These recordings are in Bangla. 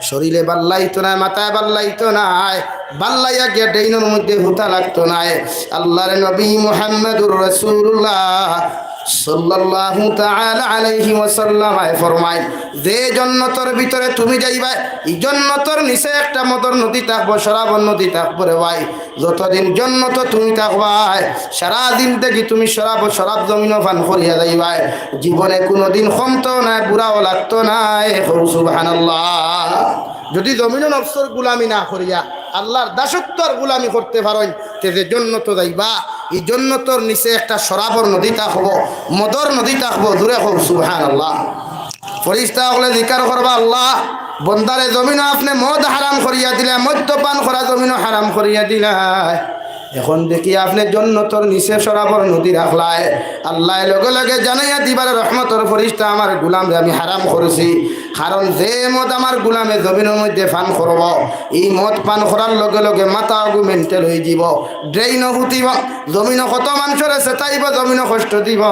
শরীরে বাল্লাইতো না, মাথায় বাল্লাইতো না, বাল্লাইয়া গিয়া ডেইনের মধ্যে হুতা লাগতো না। আল্লাহর নবী মুহাম্মদুর রাসূলুল্লাহ সাল্লাল্লাহু তাআলা আলাইহি ওয়াসাল্লাম ফরমায়, যে জান্নাতের ভিতরে তুমি যাইবা এই জান্নাতের নিচে একটা মদর নদী থাকবো, শরাবর নদী থাকবো রে ভাই। যতদিন জান্নাত তুমি থাকবা সারা দিন থেকে তুমি শরাব জমিন পান করিয়া যাইবা, জীবনে কোনোদিন কমতো না, বুড়াও লাগতো না। সুবহানাল্লাহ। যদি জমিন নফসর গুলামি না করিয়া আল্লাহর দাসত্বর গুলামি করতে পারেন তেজে জান্নাত যাইবা। এই জান্নাতের নিচে একটা শরাবর নদী থাকবো, মদর নদী থাকবো। দূরে হোক সুবহানাল্লাহ। ফেরেশতা হলে জিকির করবা, আল্লাহ বন্দারে জমিন আপনি মদ হারাম করিয়া দিলা, মদ্যপান করা জমিন হারাম করিয়া দিলা, এখন দেখি আপনি জান্নাতের নিচে শরাবর নদী রাখলায়। আল্লাহ লগে লগে জানাইয়া দিবার রহমতের ফেরেশতা আমার গোলামে আমি হারাম করেছি, কারণ যে মদ আমার গোলামে জমিনের মধ্যে পান করব, এই মদ পান করার লগে লগে মাথা আগু মেন্টেল হয়ে যাব, ড্রেইন হুতিব, জমিন কত মানুষের আছে তাইব, জমিন কষ্ট দিব,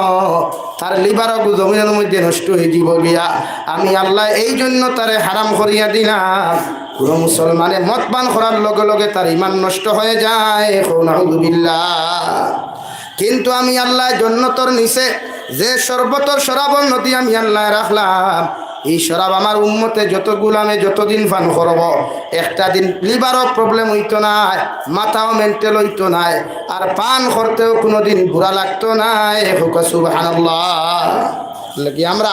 তার লিভার আগু জমিনের মধ্যে নষ্ট হয়ে যাব গিয়া। আমি আল্লাহ এই জন্য তারে হারাম করিয়া দিলাম। পুরো মুসলমানে মদ পান করার লগে লগে তার ইমান নষ্ট হয়ে যায়। নাউযুবিল্লাহ। কিন্তু আমি আল্লাহ জান্নাতের নিচে যে সর্বতর শরাবর নদী আমি আল্লাহ রাখলাম, এই শরাব আমার উম্মতে যত গুলামে যতদিন পান করব, একটা দিন লিভারও প্রবলেম হইতো না, মাথাও মেন্টেল হইতো না, আর পান করতেও কোনোদিন বুড়া লাগতো না। সুবহানাল্লাহ। লাগি আমরা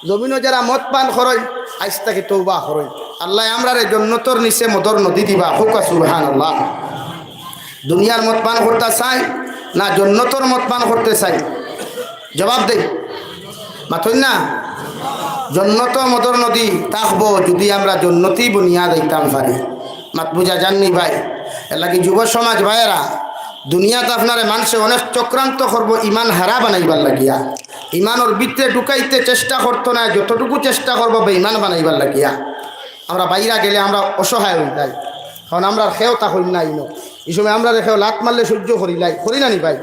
জমিনও যারা মদ পান করই আজ তাকে তওবা করই, আল্লাহ আমরা রে জান্নাতের নিচে মদর নদী দিবা। সুবহানাল্লাহ। দুনিয়ার মদ পান করতে চাই না জান্নাতের মদ পান করতে চাই? জবাব দেই মাথুন না। জান্নাত মদর নদী থাকবো যদি আমরা জান্নাতি বুনিয়াদ দিতাম পারি। মাত বুঝা জাননি ভাই? এর লাগি যুব সমাজ ভাইয়েরা, দুনিয়াতে আপনারে মানুষে অনেক চক্রান্ত করবো ইমান হারা বানাইবার লাগিয়া, ইমানোর ভিতরে ঢুকাইতে চেষ্টা করতো না, যতটুকু চেষ্টা করবো বেঈমান বানাইবার লাগিয়া। আমরা বাইরা গেলে আমরা অসহায় হয়ে যাই, কারণ আমরা খেয়েও তা হই না। এই সময় আমরা রেখেও লাত মারলে সহ্য করিলাই করি না নি ভাই?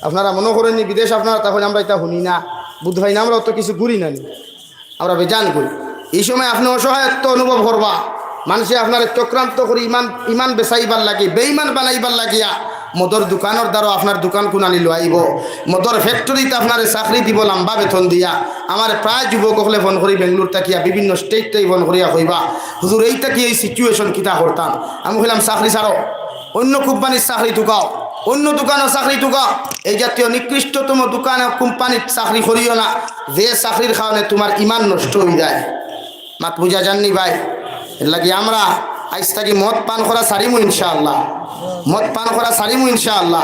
আপনারা মনে করেননি বিদেশ আপনারা তখন আমরা এটা শুনি না, বুধ হয় না, আমরা অত কিছু ঘুরি না নি, আমরা বেজান করি। এই সময় আপনি অসহায়ত্ব অনুভব করবা, মানুষে আপনার চক্রান্ত করে ইমান বেচাইবার লাগে, বেঈমান বানাইবার লাগিয়া মদর দোকানের দ্বারা আপনার দোকান কুনানি লইব, মদর ফ্যাক্টরিতে আপনার চাকরি দিব লম্বা বেতন দিয়া। আমার প্রায় যুবক হলে ফোন করি বেঙ্গলোর তাকিয়া, বিভিন্ন স্টেটটাই ফোন করিয়া কইবা, হুজুর এইটা কি এই সিচুয়েশন কিতা করতাম? আমি কইলাম চাকরি ছাড়ো, অন্য কোম্পানির চাকরি ঢুকাও, অন্য দোকানের চাকরি ঢুকাও, এই জাতীয় নিকৃষ্টতম দোকানে কোম্পানির চাকরি করিও না, যে চাকরির কারণে তোমার ইমান নষ্ট হয়ে যায়। মাত বুঝা জাননি ভাই? এর লাগে আমরা আজ থাকি মদ পান করা ছাড়িমু ইনশাআল্লাহ, মদ পান করা ছাড়িমু ইনশাআল্লাহ।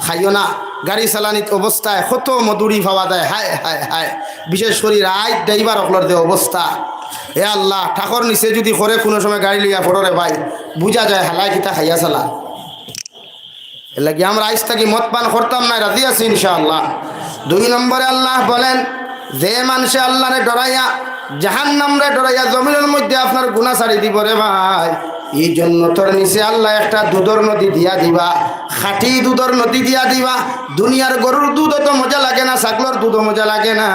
খাইও না, গাড়ি চালানিত অবস্থায় কত মধুরি পাওয়া যায়, হায় হায় হায়, বিশেষ করে রাইট ড্রাইভার অকলর যে অবস্থা, এ আল্লাহ, ঠাকুর নিচে যদি করে কোনো সময় গাড়ি লিয়া পড়ে ভাই, বুঝা যায় হালাই কিতা খাইয়া চালা। এর লাগে আমরা আজ থাকি মদ পান করতাম না, রাজি আছি ইনশাআল্লাহ। 2 নম্বরে আল্লাহ বলেন, যে মানুষে আল্লাহরে ডরাইয়া জাহান্নামরে ডরাইয়া জমিনের মধ্যে আপনার গুনাহ ছাড়ি দিব রে ভাই, এই জন্য তোর নিচে আল্লাহ একটা দুধর নদী দিয়া দিবা, খাঁটি দুধর নদী দিয়া দিবা। দুনিয়ার গরুর দুধ তো মজা লাগে না, ছাগলের দুধও মজা লাগে না,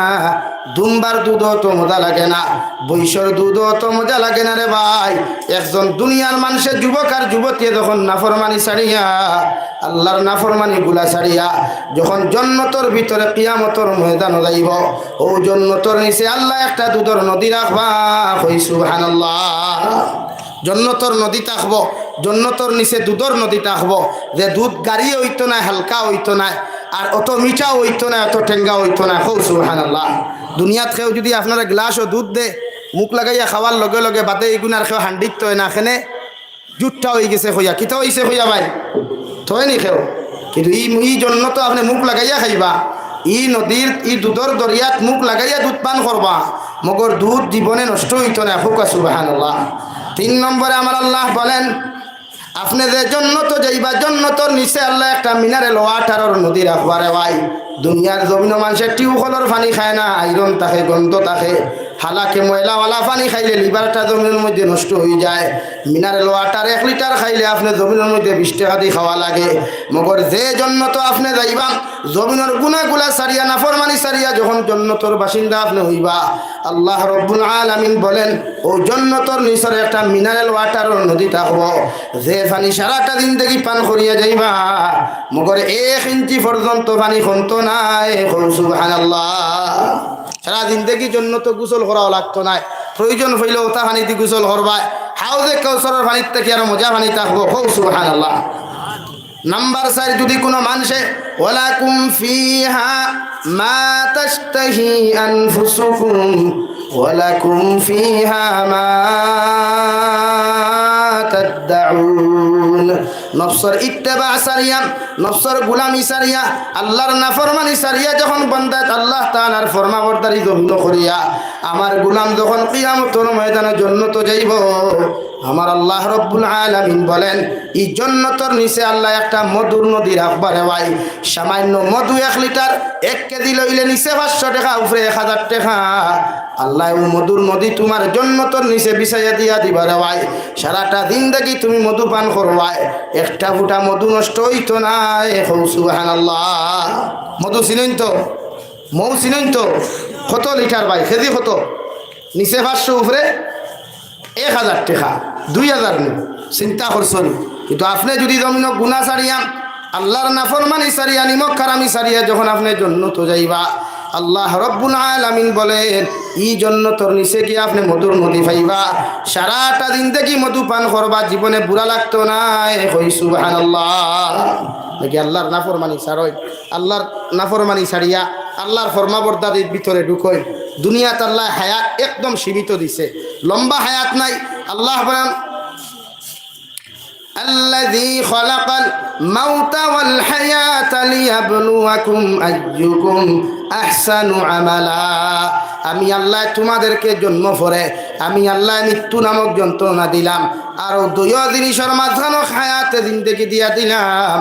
দুম্বার দুধও তো মজা লাগে না, বৈশর দুধও তো মজা লাগে না রে ভাই। একজন দুনিয়ার মানুষের যুবক আর যুবতী যখন নাফরমানি ছাড়িয়া, আল্লাহর নাফরমানি গুলা ছাড়িয়া যখন জান্নাতের ভিতরে কিয়ামতের ময়দান যাইব, ও জান্নাতের নিচে আল্লাহ একটা দুধর নদী রাখবা। কই সুবহানাল্লাহ। জান্নাতের নদী থাকবো, জান্নাতের নিচে দুধর নদী থাকবো, যে দুধ গাড়ি হইতো না, হালকা হইতো না, আর অত মিঠা হইতো না, অত ঠেঙ্গা হইতো না। কই সুবহানাল্লাহ। দুনিয়াত কেউ যদি আপনারা গ্লাসও দুধ দে, মুখ লাগাইয়া খাওয়ার লগে লগে বাদে এগুনার কেউ হান্ডিত তো না, এখানে জুটটা হয়ে গেছে হইয়া, কিতা হয়েছে হইয়া ভাই থয়নি কেউ, কিন্তু এই জন্য তো আপনি মুখ লাগাইয়া খাইবা, ই নদীর ই দুধর দরিয়াত মুখ লাগাইয়া দুধ পান করবা, মগর দুধ জীবনে নষ্ট হইতো না। ফুকা সুবহানাল্লাহ। 3 নম্বরে আমার আল্লাহ বলেন, আপনি যে জান্নাত যাইবা, জান্নাতের নিচে আল্লাহ একটা মিনারেল ওয়াটারের নদী রাখবারে ভাই। দুনিয়ার জমিন মানুষের টিউবওয়েলের পানি খায় না, আয়রন থাকে, গন্ধ থাকে, হালাকে ময়লাওয়ালা পানি খাইলে লিভারটা জমিনের মধ্যে নষ্ট হয়ে যায়। মিনারেল ওয়াটার 1 লিটার খাইলে আপনি জমিনের মধ্যে 20 টাকা দিয়ে খাওয়া লাগে। মগর যে জন্নত আপনি যাইবা জমিনের গুনাহগুলা সারিয়া নাফরমানি সারিয়া যখন জন্নতর বাসিন্দা আপনি হইবা, আল্লাহ রব্বুল আলামিন বলেন ও জন্নতর নিচরে একটা মিনারেল ওয়াটারের নদী থাকবো, যে পানি সারাটা দিন দেখি পান করিয়া যাইবা মগর 1 ইঞ্চি পর্যন্ত পানি কমতো নাই। সুবহানাল্লাহ। সারা দিন দেখি জন্নত গোসল করাও লাগতো না, প্রয়োজন হইলে ওটা পানিতে গোসল করবা। হাউজে কাউসারের পানির থেকে আরো মজা পানি থাকবো। সুবহানাল্লাহ। নাম্বার 4, যদি কোনো মানুষে ওয়ালাকুম ফিহা মা তাশতাহি আনফুসুকুম ওয়ালাকুম ফিহা মা তাদউন, নফসের ইত্তেবা সারিয়া নফসের গোলামি সারিয়া আল্লাহর নাফরমানি সারিয়া যখন বান্দা আল্লাহ তাআলার ফরমাবরদারি বন্ধ করিয়া আমার গোলাম যখন কিয়ামতের ময়দানে জান্নাত যাইব, আমার আল্লাহ রব্বুল আলামিন বলেন এই জান্নাতের নিচে আল্লাহ একটা মধুর নদী রাখবারে ভাই। সামান্য মধু 1 লিটার 1 কেজি লইলে নিচে 500 টাকা, উপরে 1000 টাকা। আল্লাহ ও মধুর নদী তোমার জান্নাতের নিচে বিছাইয়া দিয়া দিবারে ভাই। সারাটা দিন দেখি তুমি মধু পান করবাই, একটা ফুটা মধু নষ্ট হইতো না। সুবহানাল্লাহ। মধু চিনেন তো, মৌ চিনেন তো, কত লিটার ভাই, কেজি কত? নিচে 500, উপরে 1000 টাকা, 2000 নি। চিন্তা করছেন? কিন্তু আপনি যদি জমিন গুনাহ সারিয়া আল্লাহর নাফরমানি সারিয়া নিমক খারামি সারিয়া যখন আপনি জান্নাত যাইবা, আল্লাহ রব্বুল আলামিন বলেন এই জান্নাতের নিচে কি আপনি মধুর নদী পাইবা। সারাটা দিন দেখি মধু পান করবা, জীবনে বুড়া লাগতো না। সুবহানাল্লাহ। নাকি আল্লাহর নাফরমানি সারই, আল্লাহর নাফরমানি সারিয়া আল্লাহর ফরমাবরদারির ভিতরে ঢুকই। দুনিয়াতে আল্লাহ হায়াত একদম সীমিত দিছে, লম্বা হায়াত নাই। আল্লাহ বলেন الذي خلق الموت والحياة ليبلوكم أيكم أحسن عملا। আমি আল্লাহ তোমাদেরকে জন্ম পরে আমি আল্লাহ মৃত্যু নামক যন্ত্রণা দিলাম, আর 2 জিনিসের মাঝখানে হায়াতে জিন্দেগি দিয়া দিলাম।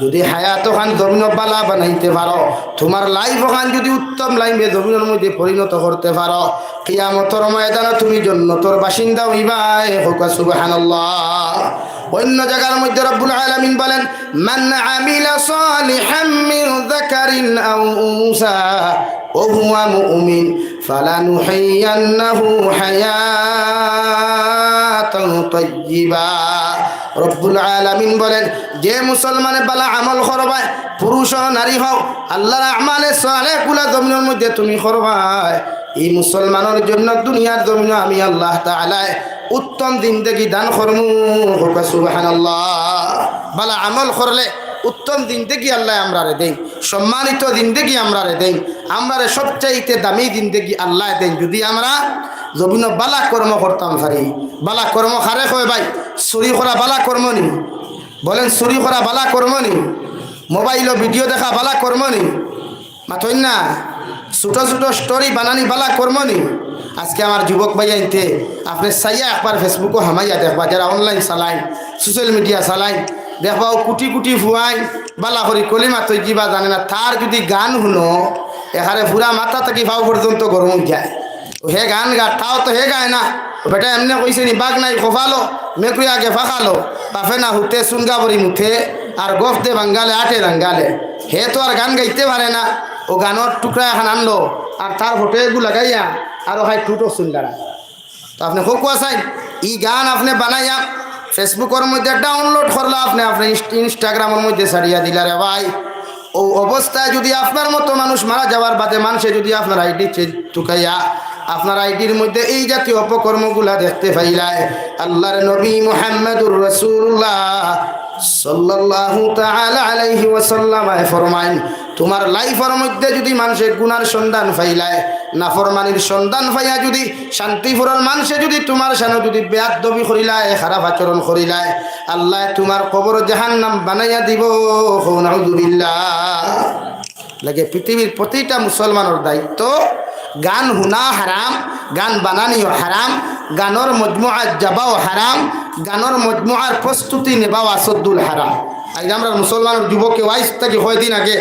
যদি হায়াত ওখান জমিন বালা বানাইতে পারো, তোমার লাইফ ওখান যদি উত্তম লাইফে জমিনের মধ্যে পরিণত করতে পারো, কিয়ামতের ময়দানে তুমি জান্নাতের বাসিন্দা হইবাই। সুবহানাল্লাহ। অন্য জায়গার মধ্যে রব্বুল আলামিন বলেন মান আমিলা সালিহাম মিন যাকারিন আও উনসা ওয়া হুয়া মুমিন ফালানুহিয়ান্নাহু হায়াতান তাইয়্যিবা। রব্বুল আলামিন বলেন যে মুসলমানে বালা আমল করবায়, পুরুষ ও নারী হোক, আল্লাহর আমালে সালেহ গুলা জমিনের মধ্যে তুমি করবায়, এই মুসলমানের জন্য দুনিয়ার জমিনে আমি আল্লাহ তাআলা উত্তম জিন্দেগি দান করমু। সুবহানাল্লাহ। বালা আমল করলে উত্তম জিন্দেগি আল্লাহ আমরারে দেন, সম্মানিত জিন্দেগি আমরারে দেন, আমরারে সবচাইতে দামি জিন্দেগি আল্লাহ দেন যদি আমরা জমিন বালা কর্ম করতাম পারি। বালা কর্ম খারে কয় ভাই, চুরি করা বালা কর্ম নি? বলেন চুরি করা বালা কর্ম নি? মোবাইল ভিডিও দেখা বালা কর্ম নি? মাথইন না? ছোট ছোট স্টোরি বানানি বালা কর্ম নি? আজকে আমার যুবক ভাই আইতে আপনি চাইয়া একবার ফেসবুকও হামাইয়া দেখবা, যারা online চালাইন, social media চালাইন, দেখবাও crore crore Fuwai বালা করি কলিমা তৈ কিবা জানে না, তার যদি গান শুনো এখানে পুরা মাথা থাকি ভাও পর্যন্ত গরম হয়ে যায়। হে গান গা, তাও তো হে গায় না। বেটা এমনি কইছে নি বাঘ নাই খোফালো মেকুরি আগে ফাঁকালো, বাফে না হুতে সুনগা বরি মুথে আর গফ দে বাঙ্গালে আটে রাঙ্গালে। হে তো আর গান গাইতে পারে না, ও গানের টুকরা এখন আনলো আর তার হোটে এগুলো লাগাইয়া আরো হয় টুটো সুন্দরা। তো আপনি হোকুয়া চাই ই গান আপনি বানাইয়া ফেসবুকের মধ্যে ডাউনলোড করলো, আপনি ইনস্টাগ্রামের মধ্যে ছাড়িয়া দিলা রে ভাই। ও অবস্থায় যদি আপনার মতো মানুষ মারা যাওয়ার বাদে মানুষে যদি আপনার আইডি টুকাইয়া আপনার আইডির মধ্যে এই জাতীয় অপকর্মগুলা দেখতে পাইলায়, আল্লাহর নবী মুহাম্মদুর রাসূলুল্লাহ সাল্লাল্লাহু তাআলা আলাইহি ওয়াসাল্লাম ফরমায়েন, তোমার লাইফের মধ্যে যদি মানুষের গুনার সন্ধান পাইলায়, নাফরমানির সন্ধান পাইয়া যদি শান্তিপুরের মানুষে যদি তোমার সামনে যদি বেয়াদবি করিলায়, খারাপ আচরণ করিলায়, আল্লাহ তোমার কবর জাহান্নাম বানাইয়া দিব। নাউযুবিল্লাহ। লাগে পৃথিবীর প্রতিটা মুসলমানের দায়িত্ব গান শুনা হারাম, গান বানানিও হারাম, গানের মজমুআত যাবাও হারাম, গানের মজমুআর প্রস্তুতি নেবাও আসদ্দুল হারাম। আজ আমরা মুসলমানের যুবকে ওয়াইস থেকে কয়দিন আগে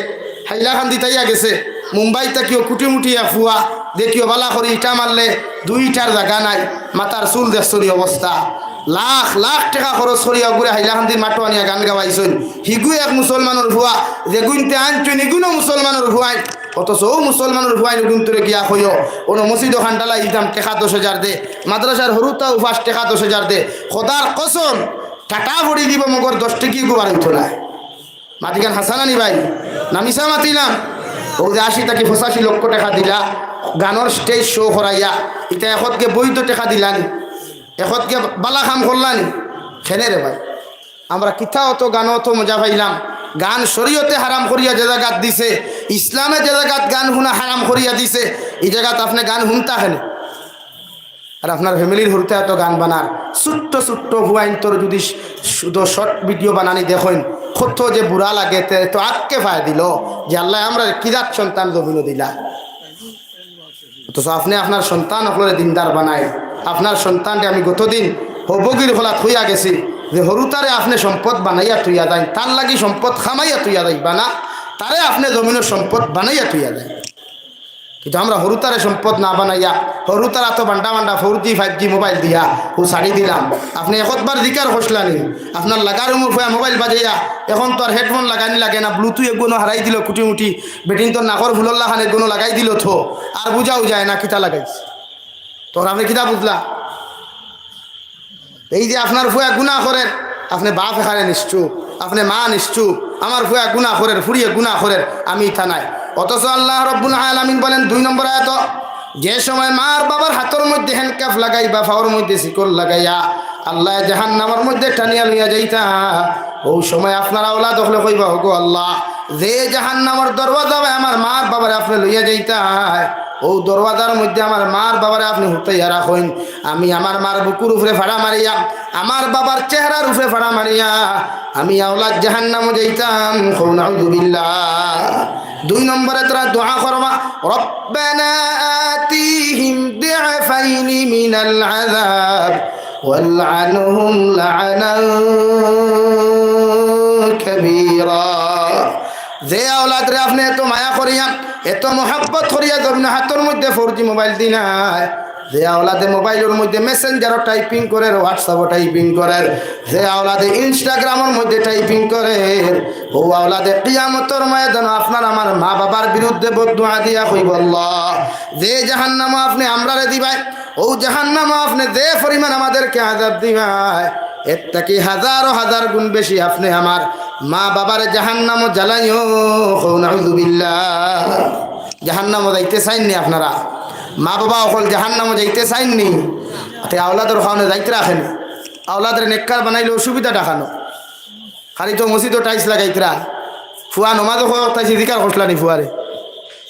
হাইলাকান্দি তাইয়া গেছে, মুম্বাই তাকিও কুটিমুটিয়া ফুয়া দেখিও বালা করি ইটা মারলে 2টার জায়গা নাই মাথার চুল দেখছরি অবস্থা লাখ লাখ টাকা খরচ করিয়া ঘুরে হাইলাকান্দির মাটো আনিয়া গান গাওয়াইছেন হিগু এক মুসলমানের ভুয়া যে গুনতে আনছেন এগুলো মুসলমানের ভুয়াই অথচ ও মুসলমানের ভুয়াই গুনতরে গিয়া হইও কোনো মসজিদ খান্ডালা ইদাম টেকা 10,000 দে মাদ্রাসার হরুতা উপাস টেকা 10,000 দে খোদার কসম টাকা ভরি দিব মগর 10 টাকি গোবার হইতো না মাতিকান হাসানানি ভাই নামিসা মাতিলাম ও যে 80 থেকে 85 লক্ষ টাকা দিলা গানের স্টেজ শো করাইয়া এটা এখতকে বৈধ টাকা দিলানি এখতকে বালা কাম করলানি খেলে রে ভাই আমরা কিথা অত গান অত মজা পাইলাম গান শরীয়তে হারাম করিয়া যে জায়গাত দিছে ইসলামে যে জায়গাত গান শুনা হারাম করিয়া দিছে এই জায়গাত আপনি গান শুনতা হেন আর আপনার ফ্যামিলির হরতে এত গান বানার ছোট্ট ছোট্ট হুয়াইন তোর যদি শুধু শর্ট ভিডিও বানানি দেখেন কত যে বুড়া লাগে তো আটকে ফায় দিল যে আল্লাহ আমরা কিরাত সন্তান জমিন দিলা অথচ আপনি আপনার সন্তান আপনার দিনদার বানায় আপনার সন্তানকে আমি গতদিন হবগির হলা থইয়া গেছি যে হরুতারে আপনি সম্পদ বানাইয়া তুইয়া দেয় তার লাগি সম্পদ খামাইয়া তুইয়া দেয় বানা তারে আপনি জমিনের সম্পদ বানাইয়া তুইয়া দেয় কিন্তু আমরা হরুতারে সম্পদ না বানাইয়া হরুতার এত বান্ডা বান্ডা 4G 5G মোবাইল দিয়া ও শাড়ি দিলাম আপনি একবার দিকার হসলানি আপনার লাগার উমর হয়ে মোবাইল বাজাইয়া এখন তো আর হেডফোন লাগানি লাগে না ব্লুটুথ এগুলো হারাই দিল কুটিমুটি বেটিন তোর নাকর ফুলল্লা খান এগুলো লাগাই দিল থো আর বুঝাও যায় না কিতা লাগাইছে তোর আপনি কিতা বুঝলা এই যে আপনার ফুয়া গুনাহ করেন আপনি বাপ এখানে নিশ্চুপ আপনি মা নিশ্চুপ আমার ফুয়া গুনাহ করেন ফুরিয়ে গুনাহ করেন আমি থানায় অথচ আল্লাহ রাব্বুল আলামিন বলেন 2 নম্বর আয়াত যে সময় মার বাবার হাতের মধ্যে হ্যান্ডকাফ লাগাই বা ফাওয়ার মধ্যে শিকল লাগাইয়া আল্লাহ জাহান্নামের মধ্যে টানিয়া লইয়া যাইতা ওই সময় আপনার আওলাদ হলে কইবা ওগো আল্লাহ যে জাহান্নামের দরওয়াজা আমার মার বাবার আপনি লইয়া যাইতা ও দরওয়াজার মধ্যে আমার মার বাবারে আপনি হুতাইয়া রাখেন আমি আমার মার বুকুর উপরে ফাড়া মারিয়া আমার বাবার চেহারার উপরে ফাড়া মারিয়া আমি আওলাদ জাহান্নামে যাইতাম নাউযু বিল্লাহ 2 নম্বরে তোরা দোয়া করবা রব্বানা আতিহিম দি'ফাইনি মিনাল আযাব ওয়ালআনহুম লা'নান কাবীরা যে আওলাদ রে আপনি এত মায়া করিয়া এত মোহাব্বত করিয়া আপনি হাতের মধ্যে 4G মোবাইল দিনায় যে আওলাদে মোবাইলের মধ্যে মেসেঞ্জারও টাইপিং করে হোয়াটসঅ্যাপও টাইপিং করে যে আওলাদে ইনস্টাগ্রামের মধ্যে টাইপিং করে ও আওলাদে কিয়ামতের ময়দানে আপনার আমার মা বাবার বিরুদ্ধে বদদুয়া দিয়া কইব আল্লাহ যে জাহান্নামে আপনি আমরারে দিবাই ও জাহান্নামে আপনি যে পরিমাণ আমাদেরকে আযাব দিবাই এর থেকে হাজার হাজার গুণ বেশি আপনি আমার মা বাবার জাহান্নামে জ্বালাইও নাউযু বিল্লাহ জাহান্নামে যাইতে চাইননি আপনারা মা বাবা অকল জাহান্নামে যাইতে চাইননি তে আওলাদের খাওয়ানো যাইতে রাখেন আওলাদের নেককার বানাইলে অসুবিধা দেখানো খালি তো মসজিদও টাইস লাগাইতরা ফুয়া নমাজও তাইছি জিকার করছিলানি ফুয়ারে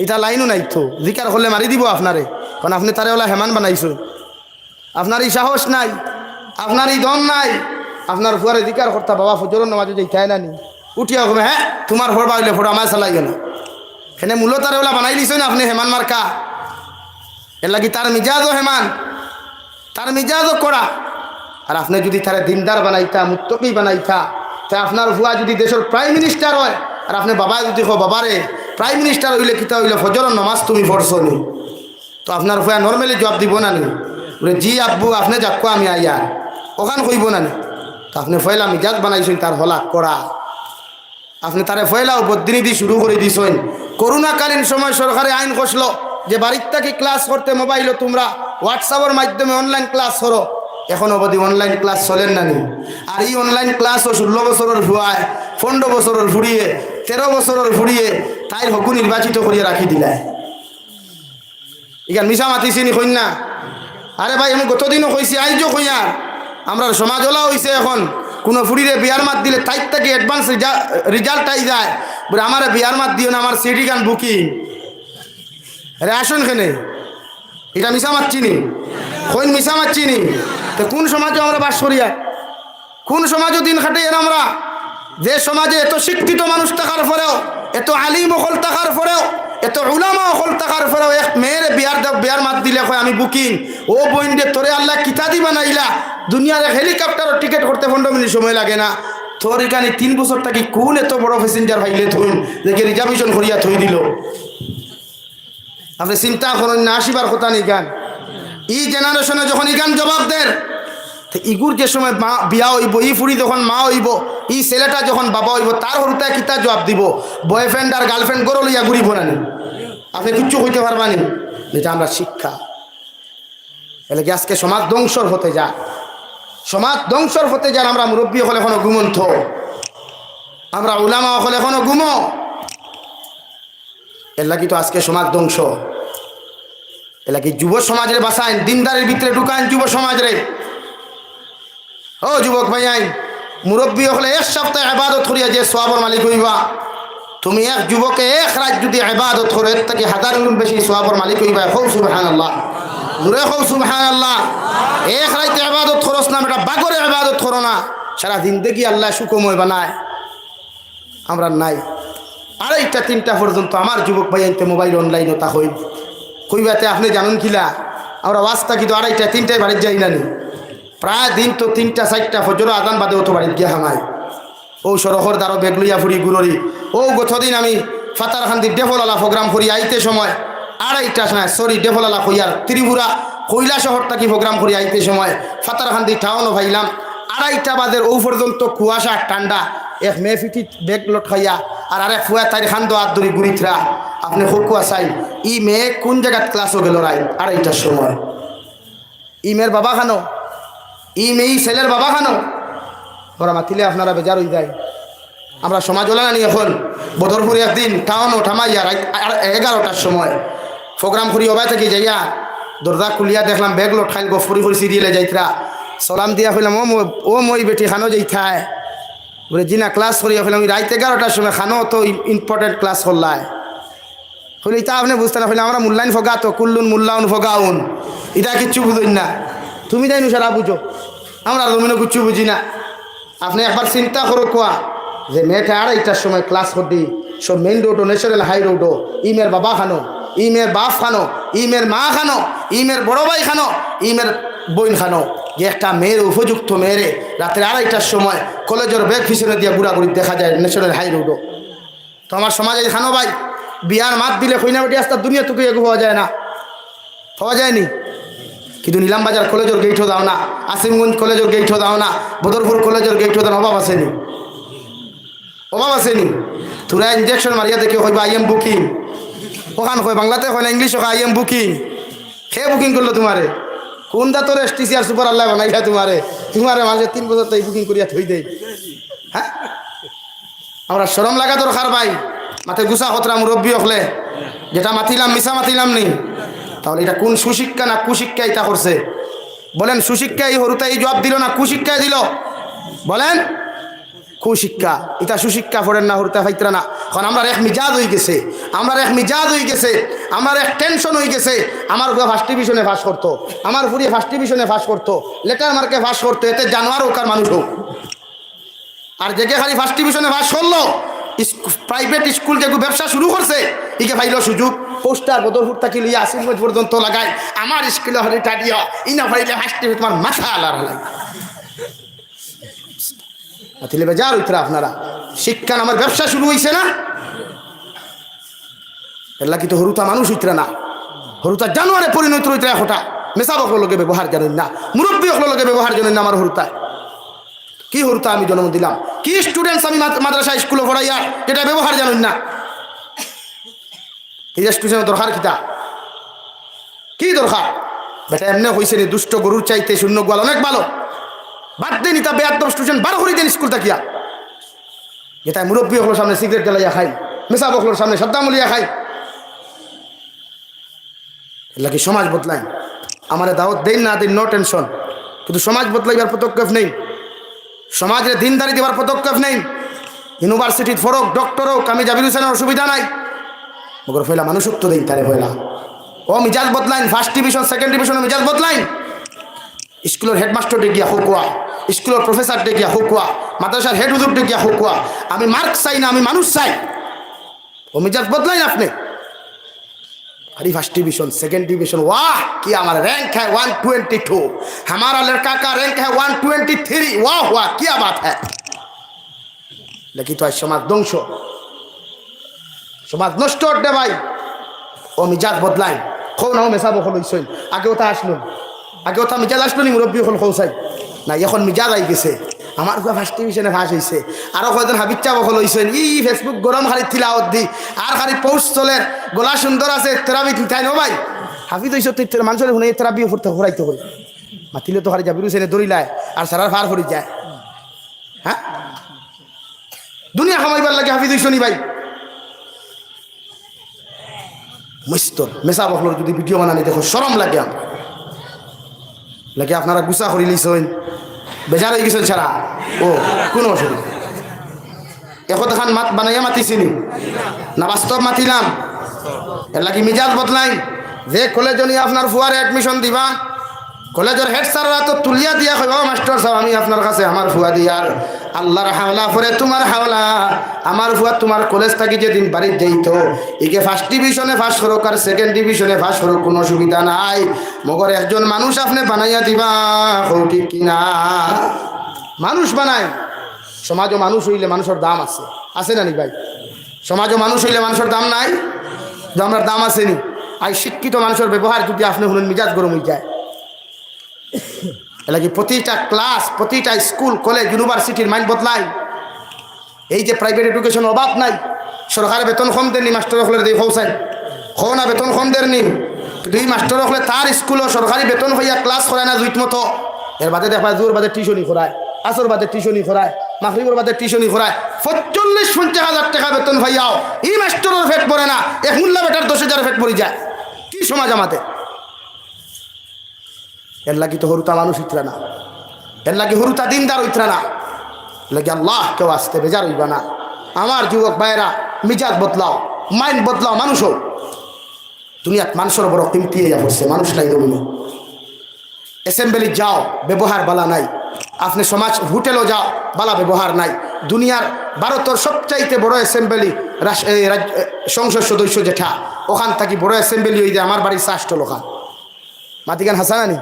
এটা লাইনও নাই তো জিকার করলে মারি দিব আপনারে কারণ আপনি তারে ওলা হেমান বানাইছো আপনার এই সাহস নাই আপনার এই দম নাই আপনার ফুয়ারে জিকার করতা বাবা ফজরের নামাজে যাইতাই না নি উঠিয়া হবে হ্যাঁ তোমার ফোর বাড়িলে ফোর আমার চালাইও না এখানে মূল তারে ওলা বানাই দিছ না আপনি হেমান মার্কা এর লাগি তার মিজাজও হেমান তার মিজাজও করা আর আপনি যদি তারে দিনদার বানাইতা মুত্তকি বানাইতা তা আপনার ফুয়া যদি দেশের প্রাইম মিনিস্টার হয় আর আপনি বাবা যদি হো বাবারে প্রাইম মিনিস্টার হইলে কিতা হইলে ফজরের নামাজ তুমি পড়ছো নি তো আপনার ফুয়া নর্মালি জবাব দিব না নি বলে জি আব্বু আপনি যাক্কো আমি আইয়া ওখান কইব না নি তো আপনি ফয়লা মিজাজ বানাইছেন তার হলাক করা আপনি তারে ফয়লা বদিনী শুরু করে দিছেন করোনাকালীন সময় সরকারে আইন কষলো যে বাড়ির থেকে ক্লাস করতে মোবাইলও তোমরা হোয়াটসঅ্যাপের মাধ্যমে অনলাইন ক্লাস করো এখন অবধি অনলাইন ক্লাস চলেন না নি আর এই অনলাইন ক্লাসও 16 বছরের ভুয়ায় 15 বছরের ফুরিয়ে 13 বছরের ফুরিয়ে তাই হকু নির্বাচিত করিয়া রাখি দিলায় ইখান মিশা মাতিছিনি কইন না আরে ভাই আমি গতদিনও কইছি আইজও কইয়ার আমরা সমাজ ওলা হয়েছে এখন কোনো ফুরিরে বিয়ার মাত দিলে তাই থেকে অ্যাডভান্স রেজাল্ট আই যায় বলে আমার বিয়ার মাত দিও না আমার সিটি গান বুকিং আরে আসুন খেনে এটা মিশা মারছিনি কইন মিশা মারছিনি তো কোন সমাজে আমরা বাস করিয়া কোন সমাজও দিন খাটাই আমরা যে সমাজে এত শিক্ষিত মানুষ থাকার পরেও এত আলিম অকল থাকার পরেও এত উলামা অকল থাকার পরেও এক মেয়ের বিয়ার মাত দিলে কয় আমি বুকিং ও বইন্ডে তোরে আল্লাহ কিতা দিবা নাইলা দুনিয়ার হেলিকপ্টারও টিকিট করতে 15 মিনিট সময় লাগে না তোর এখানে 3 বছর থাকি কোন এত বড় প্যাসেঞ্জার ভাইলে থইন দেখে রিজার্ভেশন করিয়া থই দিল আপনি চিন্তা করেন না, আসিবার কথা নি গান ই জেনারেশনে যখন ই গান জবাব দেন, ইগুর যে সময় মা বিয়া হইব, ই ফুড়ি যখন মা হইব, ই ছেলেটা যখন বাবা হইব, তার হরুতায় কিতা জবাব দিব? বয়ফ্রেন্ড আর গার্লফ্রেন্ড গরো লইয়া ঘুরিব না নি? আপনি কিচ্ছু হইতে পারবানি। যেটা আমরা শিক্ষা এলে কি আজকে সমাজ ধ্বংসর হতে যায়, সমাজ ধ্বংসর হতে যান। আমরা মুরব্বী হলে এখনো ঘুমন্ত, আমরা উলামা হলে এখনো ঘুমো, এর লাগি তো আজকে সমাজ ধ্বংস। এর লাগি যুব সমাজের বাসায় দিনদারের ভিতরে ঢুকান যুব সমাজরে। ও যুবক ভাই, আইন মুরব্বী হলে এক সপ্তাহে ইবাদত করিয়া যে সওয়াবের মালিক হইবা, তুমি এক যুবকে এক রাত যদি ইবাদত করে এর থেকে 1000 গুণ বেশি সওয়াবের মালিক হইবা। হৌ সুবহানাল্লাহ, জোরে হৌ সুবহানাল্লাহ। এক রাতে ইবাদত খরচ না, এটা বাগরে ইবাদত করো না, সারা জিন্দেগি আল্লাহ সুখময় বানায়। আমরা নাই 2:30 3টা পর্যন্ত আমার যুবক ভাই আনতে মোবাইল অনলাইনে তা হইবাতে আপনি জানুন কিলা আমরা ওয়াস্তা কিন্তু 2:30 3টায় বাড়ির যাই না নি, প্রায় দিন তো 3টা 4টা ফজর আজান বাদে তো বাড়ির গিয়া হামাই। ও সরহর দ্বারো বেগলুইয়া ফুরি গুররি। ও গতদিন আমি ফাতারখান্দি ডেফলালা প্রোগ্রাম করি আইতে সময় 2:30 না, সরি ডেফলালা কইয়ার ত্রিপুরা কৈলা শহর থাকি প্রোগ্রাম করি আইতে সময় ফাতারখান্দি টাউনও ভাইলাম 2:30 বাজের ও পর্যন্ত কুয়াশা ঠান্ডা। এক মেয়ে ফিটি বেগ লট খাইয়া আর আরেক ফুয়া তাই খান্দ হাত ধরি গুড়িথরা। আপনি হকুয়া চাই ই মেয়ে কোন জায়গাত ক্লাসও গেল রাই 2:30টার সময়। ই মেয়ের বাবা খানো, ই মেয়ে ছেলের বাবা খানো, ওরা মাতিলে আপনারা বেজার হয়ে যায়। আমরা সমাজ ওলা নানি এখন বদরপুরে একদিন টাউনও ঠামাইয়া 11টার সময় প্রোগ্রাম করি অবাই থেকে যাইয়া দরজা খুলিয়া দেখলাম বেগ লট খাইল গফুরি করে সিরিয়ালে যাইতরা। সালাম দিয়া হইলাম ও মই বেটি খানো যাইথায় বলে জিনা ক্লাস করিয়া হইলাম রাত 11টার সময় খানো তো ইম্পর্টেন্ট ক্লাস করলায় হইলে তা আপনি বুঝতে না হইলে আমরা মূল্যায়ন ফগা তো কুল্লুন মূল্যায়ন ফগাউন এটা কিচ্ছু বুঝুন না। তুমি যাই সারা বুঝো, আমরা তুমিও কিচ্ছু বুঝি না। আপনি একবার চিন্তা করো কোয়া যে মেয়েটা 2:30টার সময় ক্লাস করদি সব মেইন রোডও ন্যাশনাল হাই রোডও ইমের বাবা খানো, ইমের বাপ খানো, ইমের মা খানো, ইমের বড় ভাই খানো, ইমের বোন খানো। যে একটা মেয়ের উপযুক্ত মেয়েরে রাতের 2:30টার সময় কলেজের ব্যাগ পিছনে দিয়ে ঘুরাঘুরি দেখা যায় ন্যাশনাল হাই রোডও। তো আমার সমাজে খানো ভাই বিয়ার মাত দিলে কইনা বেটি আস্তা দুনিয়া টুকু এগু পাওয়া যায় না, পাওয়া যায়নি। কিন্তু নিলামবাজার কলেজের গেটও দাও না, আসিমগঞ্জ কলেজের গেটও দাও না, বদরপুর কলেজের গেটও দাও, অভাব আসেনি, অভাব আসেনি। তোরা ইঞ্জেকশন মারিয়া দেখে কইবা আই এম বুকিং, ওখান কয় বাংলাতে কয় না ইংলিশ আই এম বুকিং। খেয়ে বুকিং করলো তোমারে কোন দা তোর এসটিসি আর সুপার আল্লাহ বানাইয়া তোমারে মাঝে 3 বছর তাই বুকিং করিয়া থই দেই। হ্যাঁ আমরা শরম লাগা দরকার ভাই, মাথায় গুছা খতরা মুরব্বী হলে যেটা মাতিলাম মিশা মাতিলাম নেই। তাহলে এটা কোন সুশিক্ষা না কুশিক্ষা এটা করছে? বলেন সুশিক্ষাই হরুতাই জবাব দিল না কুশিক্ষায় দিল? বলেন কুশিক্ষা। এটা সুশিক্ষা পড়েন না হরুতা ফাইতরা না। কারণ আমরা এক মিজাজ হয়ে গেছে, আমার এক মিজাজ হয়ে গেছে, আমার এক টেনশন হয়ে গেছে। আমার ফার্স্ট ডিভিশনে পাস করতো, আমার পুরি ফার্স্ট ডিভিশনে পাস করতো, লেটার মার্কে পাস করতো, এতে জানোয়ার হোক আর মানুষ হোক। আর যে খালি ফার্স্ট ডিভিশনে পাস করলো প্রাইভেট স্কুল যে ব্যবসা শুরু করছে ইকে পাইল সুযোগ পোস্টার বদরপুর থাকি লিয়া আসিমগঞ্জ পর্যন্ত লাগায় আমার স্কুলে হলে টাটিয়া ইনা পাইলে ফার্স্ট ডিভিশন তোমার মাথা আলার হলাই আতিলে বেজার হইতরা। আপনারা শিক্ষা আমার ব্যবসা শুরু হয়েছে না, এর লাগি তো হরুতা মানুষ হইতরা না, হরুতা জানোয়ারে পরিণত হইতরা। হঠা মেসা বকলো লোকে ব্যবহার জানেন না, মুরব্বী হকলো লোকে ব্যবহার জানেন না। আমার হরুতায় কি হরুতা আমি জন্ম দিলাম, কি স্টুডেন্টস আমি মাদ্রাসা স্কুলে পড়াইয়া যেটা ব্যবহার জানেন না। এই যে স্টুডেন্টের দরকার কিতা কি দরকার? বেটা এমনি হয়েছে নি দুষ্ট গরুর চাইতে শূন্য গোয়াল অনেক ভালো। বাদ দেন তা বেয়াদব স্টুডেন্ট বার করে দেন স্কুল থাকিয়া। যেটা মুরব্বী হকলোর সামনে সিগারেট জ্বালাইয়া খাই, মেসা বকলোর সামনে সাদ্দামলিয়া খাই। এর লাগি সমাজ বদলাই। আমার দাওয়াত দেন না দিন নো টেনশন, কিন্তু সমাজ বদলাইবার পদক্ষেপ নেই, সমাজের দিনদারি দেওয়ার পদক্ষেপ নেই। ইউনিভার্সিটির ফরক ডক্টর হোক আমি জাবির হোসেনের অসুবিধা নাই, মগর ফেলা মানুষত্ব দিন তারে ফেলা। ও মিজাজ বদলাইন, ফার্স্ট ডিভিশন সেকেন্ড ডিভিশনে মিজাজ বদলাইন। স্কুলের হেডমাস্টার ডেকিয়া হোকুয়া, স্কুলের প্রফেসর ডেকিয়া হোকুয়া, মাদ্রাসার হেড হুজুর ডেকিয়া হোকুয়া। আমি মার্ক চাই না, আমি মানুষ চাই। ও মিজাজ বদলাইন আপনি। अरे फर्स्ट डिवीजन सेकंड डिवीजन, वाह क्या हमारा रैंक है 122, हमारा लड़का का रैंक है 123, वाह वाह क्या बात है। लेकिन तो आज समाज ধ্বংস, समाज नष्ट होते भाई। ও মিজাজ বদলাই খো নাও মেসা বখল হইছেন আগেও তা আসলো আগেও তা মিজাজ আসলো নি মুরব্বী হল খৌসাই না এখন মিজাজ আই গেছে আমার গুয়া ফার্স্ট ডিভিশনে ফাঁস হয়েছে আরো কয়েকজন হাবিচ্চা বখল হইছেন ফেসবুক গরম খালি তিলাওয়াত দি আর খালি পোস্ট চলে গলা সুন্দর আছে তেরাবি তাই নো ভাই হাফিজ হইছ তুই মানুষের শুনে তেরাবি উপর থেকে ঘুরাইতে হবে মাতিলে তো খালি যাবি রুসেনে দৌড়িলায় আর সারার ফার ফুরি যায় হ্যাঁ দুনিয়া খামাইবার লাগে হাফিজ হইছ নি ভাই মস্তর মেসা বখলোর যদি ভিডিও বানানি দেখো শরম লাগে আমার লাগে আপনারা গুসা করি লিছেন বেজার হয়ে গেছেন ছাড়া ও কোনো অসুবিধা এখন দেখান মাত বানাইয়া মাতিছিনি না বাস্তব মাতিলাম এর লাগি মিজাজ বদলাই যে কলেজে নিয়ে আপনার ফুয়ারে অ্যাডমিশন দিবা কলেজের হেড স্যাররা তো তুলিয়া দিয়া কইবা মাস্টার সাহেব আমি আপনার কাছে আমার ফুয়া দিয়ার আল্লাহর হাওলা পরে তোমার হাওলা আমার ফুয়া তোমার কলেজ থাকি যেদিন বাড়ির দেইতো একে ফার্স্ট ডিভিশনে ফার্স্ট করুক আর সেকেন্ড ডিভিশনে ফার্স্ট করুক কোনো সুবিধা নাই মগর একজন মানুষ আপনি বানাইয়া দিবা হও ঠিক কিনা মানুষ বানায় সমাজও মানুষ হইলে মানুষের দাম আছে আছে না নি ভাই সমাজও মানুষ হইলে মানুষের দাম নাই যে আমার দাম আছে নি আর শিক্ষিত মানুষের ব্যবহার যদি আপনি শুনেন মিজাজ গরম হয়ে যায় এলাকি প্রতিটা ক্লাস প্রতিটা স্কুল কলেজ ইউনিভার্সিটির মাইন্ড বদলাই এই যে প্রাইভেট এডুকেশন অভাব নাই সরকারের বেতন কম দেননি মাস্টার হলে দিয়ে পৌঁছায় খো না বেতন কম দেননি দুই মাস্টার হলে তার স্কুলও সরকারি বেতন হইয়া ক্লাস করায় না জুইট মতো এর বাদে দেখা জোর বাদে টিউশনি করায় আসর বাদে টিউশনি করায় মাগরিবের বাদে টিউশনি করায় ৪৫-৫০ টাকা বেতন ভাইয়াও এই মাস্টারের ফেট পড়ে না এক মূল্য বেটার ১০,০০০ ফেট পড়ে যায় কি সমাজ আমাদের এর লাগি তো হরুতা মানুষ হইতরা না এর লাগি হরুতা দিনদার হইতরা না লাগি আল্লাহ কেউ আসতে বেজার হইবা না আমার যুবক ভাইয়েরা মিজাজ বদলাও মাইন্ড বদলাও মানুষও দুনিয়াত মানুষের বড় কিমতি হইয়া পড়ছে মানুষ নাই দমিনি অ্যাসেম্বলি যাও ব্যবহার বালা নাই আপনি সমাজ হোটেলও যাও বালা ব্যবহার নাই দুনিয়ার ভারতের সবচাইতে বড় অ্যাসেম্বলি সংসদ সদস্য যেটা ওখান থাকি বড় অ্যাসেম্বলি হয়ে যায় আমার বাড়ির শাস্ত্র লোখান মাতিকান হাসানানি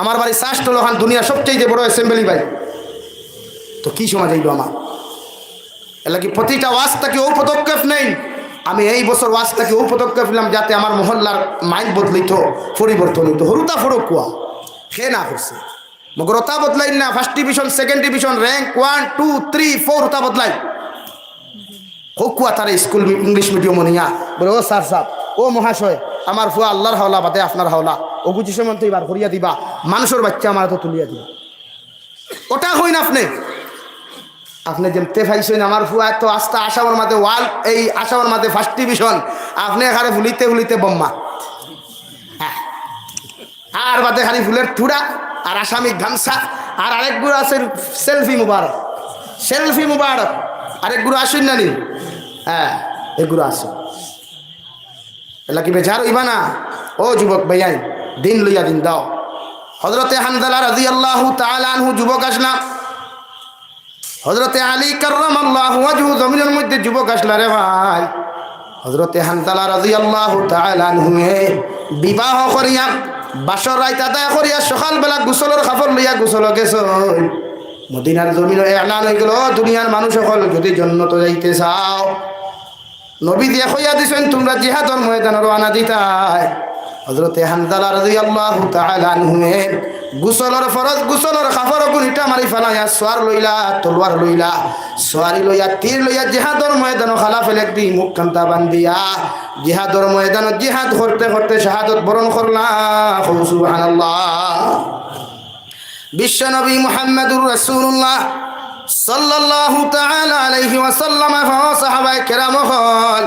আমার বাড়ির শাস্ত্র লোখান দুনিয়ার সবচাইতে বড় অ্যাসেম্বলি ভাই তো কি সমাজ হইল আমার এর লাগি প্রতিটা ওয়াজ থেকে ও পদক্ষেপ নেই আমি এই বছর ওয়াজ থেকে ও পদক্ষেপ নিলাম যাতে আমার মহল্লার মাইন্ড বদলিত পরিবর্তন হইতো হরুতা ফরক কুয়া খে না করছে মগরতা বদলাই না first division second division rank 1 2 3 4 হতা বদলাই কুয়া তার স্কুল ইংলিশ মিডিয়াম নিয়া বলে ও স্যার সাহেব ও মহাশয় আমার ফুয়া আল্লাহর হাওলা বাদে আপনার হাওলা ও বুঝি সমন্ত এবার করিয়া দিবা মানুষের বাচ্চা আমার তো তুলিয়া দিবা ওটা হইন আপনি যেমতে পাইছেন আমার ফুয়া তো আস্তা আসামের মাঝে ওয়াল এই আসামের মাঝে ফার্স্ট ডিভিশন আপনি এখানে ভুলিতে ভুলিতে বোম্মা হ্যাঁ আর বাদে খালি ফুলের থুড়া আর আসামি গামছা আর আরেকগুলো আছে সেলফি মুবারক আরেকগুলো আসেন না নি হ্যাঁ এগুলো আসে এলা কি বেচার হইবা না ও যুবক ভাইয়াই দিন লইয়া দিন দাও হযরতে হানজালা রাদিয়াল্লাহু তাআলা আনহু যুবক আসলাম হযরতে আলী কাররামাল্লাহু ওয়াজহু জমিনের মধ্যে যুবক আসলা রে ভাই হযরতে হানজালা রাদিয়াল্লাহু তাআলা আনহু বিবাহ করিয়া বাসর রাইত আদায় করিয়া সকালবেলা গোসলের কাপড় লইয়া গোসল গেছ মদিনার জমিনে এলান হয়ে গেল দুনিয়ার মানুষ সকল যদি জান্নাতে যাইতে চাও নবী দিয়ে কইয়া দিছেন তোমরা জিহাদের ময়দানে রওনা দিতাই হযরতে হানজালা রাদিয়াল্লাহু তাআলা আনহু গোসলের ফরজ গোসলের কাপড় গুনিটা মারি ফেলাইয়া সোয়ার লইলা তলোয়ার লইলা সোয়ারি লইয়া তীর লইয়া জিহাদের ময়দানে খালা ফেলে দি মুখ কান্তা বান্ধিয়া জিহাদের ময়দানে জিহাদ করতে করতে শাহাদাত বরণ করলা সুবহানাল্লাহ বিশ্ব নবী মুহাম্মদুর রাসূলুল্লাহ সাল্লাল্লাহু তাআলা আলাইহি ওয়াসাল্লাম সাহাবায়ে কেরাম হল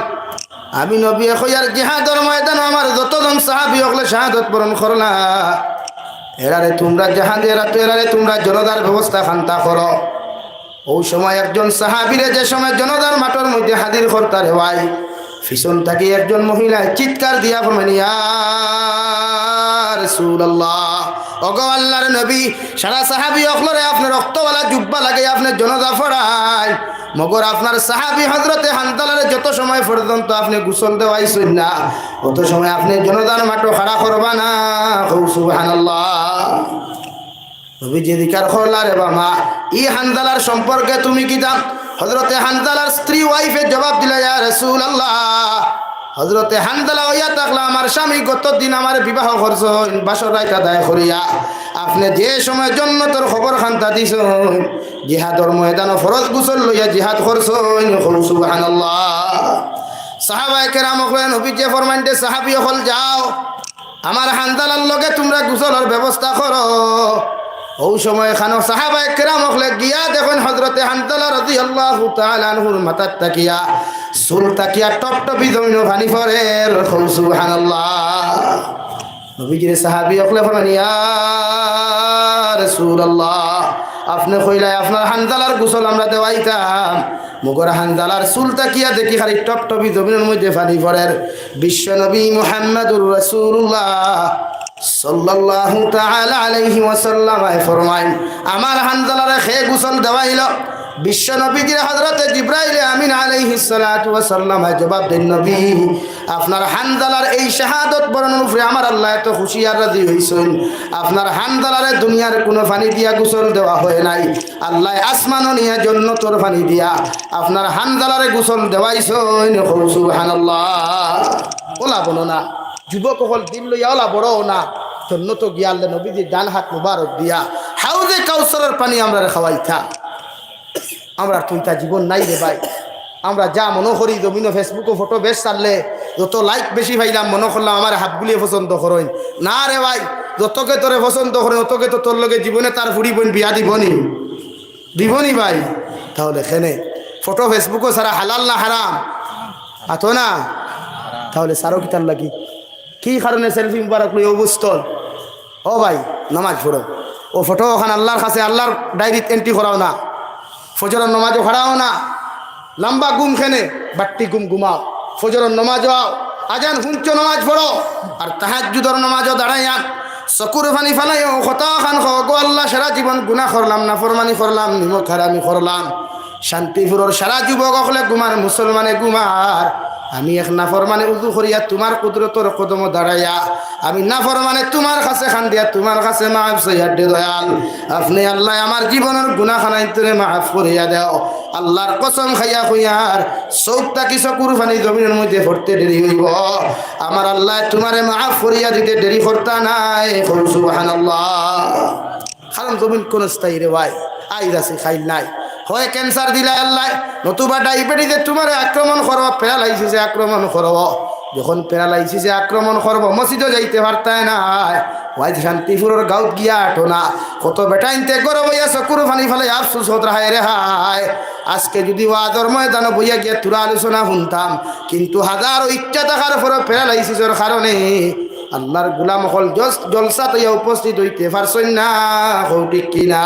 আমি নবী কইয়ার জিহাদের ময়দানে আমার যতজন সাহাবী হলে শাহাদাত বরণ করলা এরারে তোমরা এরারে তোমরা জনতার ব্যবস্থা খান্তা করো ওই সময় একজন সাহাবীরে যে সময় জনতার মাঠের মধ্যে হাজির করতারে ভাই পিছন থেকে একজন মহিলা চিৎকার দিয়া বলেন ইয়া রাসূলুল্লাহ ওগো আল্লাহর নবী সারা সাহাবী হলরে আপনার রক্তওয়ালা জুব্বা লাগে আপনার জনতা ফড়ায় মগর আপনার সাহাবী হযরতে হানজালার যত সময় পর্যন্ত আপনি গোসল দেওয়াইছেন না তত সময় আপনি জনতার মাঠে খাড়া করবা না সুবহানাল্লাহ নবী যে দিকার করলা রে বাবা এই হানজালার সম্পর্কে তুমি কি জান হযরতে হানজালার স্ত্রী ওয়াইফে জবাব দিলা ইয়া রাসূলুল্লাহ হযরতে হানজালা হইয়া থাকলা আমার স্বামী গত দিন আমার বিবাহ করছেন বাসর রাত আদায় করিয়া আপনি যে সময় জান্নাতের খবর খান্তা দিছেন জিহাদের ময়দানে ফরজ গোসল লইয়া জিহাদ করছেন সুবহানাল্লাহ সাহাবায়ে কেরাম কইলেন নবীজি ফরমাইতে সাহাবী হল যাও আমার হানজালার লগে তোমরা গোসলের ব্যবস্থা করো ওই সময় খানো সাহাবায়ে কেরাম হলে গিয়া দেখেন হযরতে হানজালা রাদিয়াল্লাহু তাআলা আনহুর মাথার তাকিয়া চুল তাকিয়া টপটপি জমিন পানি পড়ে সুবহানাল্লাহ নবীজির সাহাবী হলে ফরমান ইয়া রাসূলুল্লাহ আপনি কইলাই আপনার হানজালার গোসল আমরা দেওয়াইতাম মুগর হানজালার চুল তাকিয়া দেখি খালি টপটপি জমিনের মধ্যে পানি পড়ে বিশ্ব নবী মুহাম্মদুর রাসূলুল্লাহ সাল্লাল্লাহু তাআলা আলাইহি ওয়াসাল্লাম ফরমায় আমার হানজালারে খে গোসল দেওয়াইল বিশ্ব নবীজির হযরতে জিবরাইল আমিন আলাইহিস সালাতু ওয়াসাল্লাম জবাব দেন নবী আপনার হানজালার এই শাহাদাত বরণের উপরে আমার আল্লাহ এত খুশি আর রাজি হইছেন আপনার হানজালারে দুনিয়ার কোনো পানি দিয়া গোসল দেওয়া হয় নাই আল্লাহ আসমানও নিয়া জান্নাতের পানি দিয়া আপনার হানজালারে গোসল দেওয়াইছেন সুবহানাল্লাহ ওলা বলো না যুবক হল দিন লইয়া ওলা বড় না জান্নাত গিয়া আল্লাহ নবীজির ডান হাত মুবারক দিয়া হাউজে কাউসারের পানি আমরা খাওয়াইতা আমরা তুইটা জীবন নাই রে ভাই আমরা যা মনে করি জমিন ফেসবুকে ফটো বেশ চাললে যত লাইক বেশি পাইলাম মনে করলাম আমার হাতগুলিয়ে পছন্দ করেন না রে ভাই যতকে তোরে পছন্দ করেন অতকে তো তোর লগে জীবনে তার ফুড়ি বোন বিয়া দিবনি ভাই তাহলে এখানে ফটো ফেসবুকও সারা হালাল না হারাম আতো না তাহলে সারো কি তার লাগি কি কারণে সেলফি মুবারক লই অবস্থল ও ভাই নামাজ পড়ো ও ফটো ওখানে আল্লাহর কাছে আল্লাহর ডায়েরিত এন্ট্রি করাও না ফজরের নামাজও হারাও না লম্বা ঘুম খেনে বাট্টি ঘুমাও ফজরের নামাজও আও আজান হুঞ্চ নামাজ পড়ো আর তাহাজ্জুদের নামাজও দাঁড়াইয়া চকুর পানি ফালাইও কথা খান গো আল্লাহ সারা জীবন গুনাহ করলাম না ফরমানি করলাম নিমক হারামি করলাম শান্তিপুরের সারা যুবক হলে গুমার মুসলমানে গুমার আমি এক নাফরমানে উজু করিয়া তোমার কুদরতর কদম দাঁড়াইয়া আমি নাফরমানে তোমার কাছে খান দিয়া তোমার কাছে মাফ চাইয়া দে দয়াল আপনি আল্লাহ আমার জীবনের গুনাহ খানাই তোরে মাফ করিয়া দাও আল্লাহর কসম খাইয়া কইয়ার চৌকটা কি চকুর পানি জমিনের মধ্যে পড়তে দেরি হইব আমার আল্লাহ তোমারে মাফ করিয়া দিতে দেরি করতা নাই সুবহানাল্লাহ কারণ জমিন কোন স্থায়ী রে ভাই আইর আছে খাইল নাই হয় ক্যান্সার দিলা আল্লাহ নতুবা ডায়াবেটিসে তোমার আক্রমণ করব প্যারালাইসিসে আক্রমণ করব যখন প্যারালাইসিসে আক্রমণ করব মসজিদে যাইতে পারতাই না ওই শান্তিপুরের গাঁত গিয়া আটো না কত বেটাইনতে গরব হইয়া চকুর পানি ফেলে আফসুস হত রাহায় রে হায় আজকে যদি ওয়াদর ময়দানে বইয়া গিয়া তুরা আলোচনা শুনতাম কিন্তু হাজারো ইচ্ছা থাকার পরে প্যারালাইসিসের কারণে আল্লাহর গোলাম হল জলসাতে উপস্থিত হইতে পারছেন না ঠিক কিনা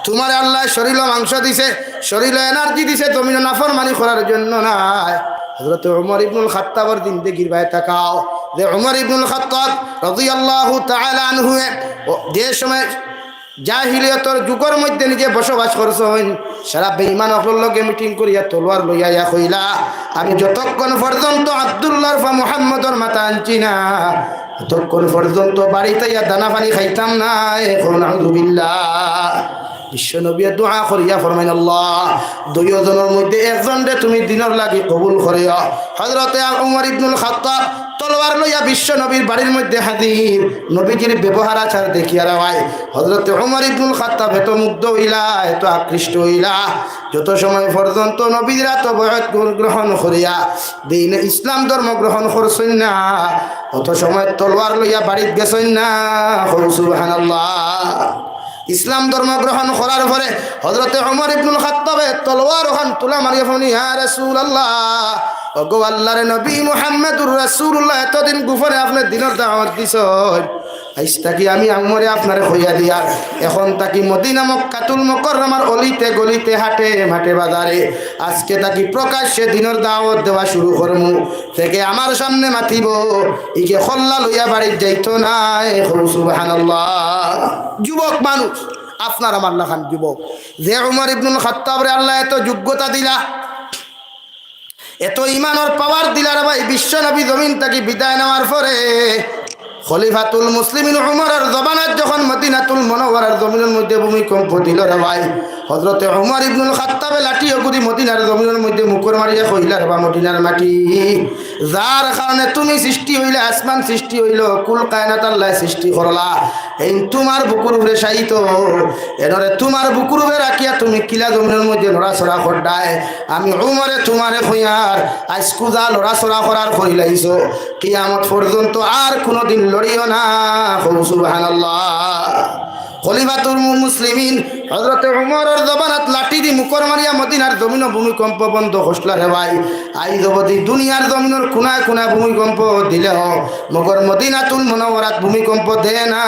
তোমার আল্লাহ শরীরে মাংস দিছে শরীরে এনার্জি দিছে তুমি নাফরমানি করার জন্য নাই হযরত ওমর ইবনুল খাত্তাবের জিন্দেগির ভাই তাকাও যে ওমর ইবনুল খাত্তাব রাদিয়াল্লাহু তাআলা আনহু যে সময় জাহিলিয়তর যুগের মধ্যে নিজে বসবাস করছেন সারা বেঈমান অকল লগে মিটিং করিয়া তলোয়ার লইয়া কইলা আমি যতক্ষণ পর্যন্ত আব্দুল্লাহর বা মুহাম্মদর মাথা আনছি না ততক্ষণ পর্যন্ত বাড়িতে দানা পানি খাইতাম না এখন আলহামদুলিল্লাহ বিশ্ব নবী দোয়া করিয়া ফরমাইন আল্লাহ দুইজনের মধ্যে একজনরে তুমি দিনের লাগি কবুল করিয়া হযরতে ওমর ইবনুল খাত্তাব তলোয়ার লইয়া বিশ্ব নবীর বাড়ির মধ্যে হাজির নবীজির ব্যবহার আচার দেখিয়া রায় হযরতে ওমর ইবনুল খাত্তাব এত মুগ্ধ হইলা এত আকৃষ্ট হইলা যত সময় পর্যন্ত নবীর এত বয়স গ্রহণ করিয়া দিন ইসলাম ধর্ম গ্রহণ করছেন না অত সময় তলোয়ার লইয়া বাড়িতে গেছেন না সুবহানাল্লাহ ইসলাম ধর্ম গ্রহণ করার পরে হযরতে ওমর ইবনুল খাত্তাবে তলোয়ার ওখান তুলা মারিয়া ফোন ইয়া রাসূলুল্লাহ ওগো আল্লাহর নবী মুহাম্মদুর রাসূলুল্লাহ এতদিন গোপনে আপনি দিনের দাওয়াত দিছেন আজ তাকি আমি আমরে আপনারে কইয়া দিয়া এখন তাকি মদিনা মক্কাতুল মুকাররমার অলিতে গলিতে হাটে মাঠে বাজারে আজকে তাকি প্রকাশ্যে দিনের দাওয়াত দেওয়া শুরু করমু থেকে আমার সামনে মাতিব ইকে খল্লা লইয়া বাড়ি যাইতো না সুবহানাল্লাহ যুবক মানুষ আপনার আমার লাখান যুবক যে ওমর ইবনুল খাত্তাবরে আল্লাহ এত যোগ্যতা দিলা এত ইমানের পাওয়ার দিলার ভাই বিশ্ব নবী জমিন তাকে বিদায় নেওয়ার পরে খলিফাতুল মুসলিমিন উমরের জবানাত যখন মদিনাতুল মুনাওয়ারার জমিনের মধ্যে ভূমিকম্প দিল রে ভাই হযরতে উমর ইবনুল খাত্তাবে লাঠি ওগুদি মদিনার জমিনের মধ্যে মুখর মারিয়া কইলা বা মদিনার মাটি যার কারণে তুমি সৃষ্টি হইলে আসমান সৃষ্টি হইল কুল কায়নাত আল্লাহ সৃষ্টি করলা এই তোমার বুকুর উপরে শায়িত এনরে তোমার বুকুর উপরে রাখিয়া তুমি কিলা জমিনের মধ্যে লড়াছড়া করডায় আমি উমরে তোমারে কইয়ার আজকু যা লড়াছড়া করার কইলাইছো কিয়ামত পর্যন্ত আর কোনোদিন লড়িও না সুবহানাল্লাহ খলিফাতুল মুসলিমিন হযরত উমরের জবানত লাঠি দি মুকর মারিয়া মদিনার জমিন ভূমিকম্প বন্ধ হসলা রে ভাই আই জগতি দুনিয়ার জমিনের কোনায় কোনায় ভূমিকম্প দিলে হ মগর মদিনাতুল মুনাওয়ারাত ভূমিকম্প দেয় না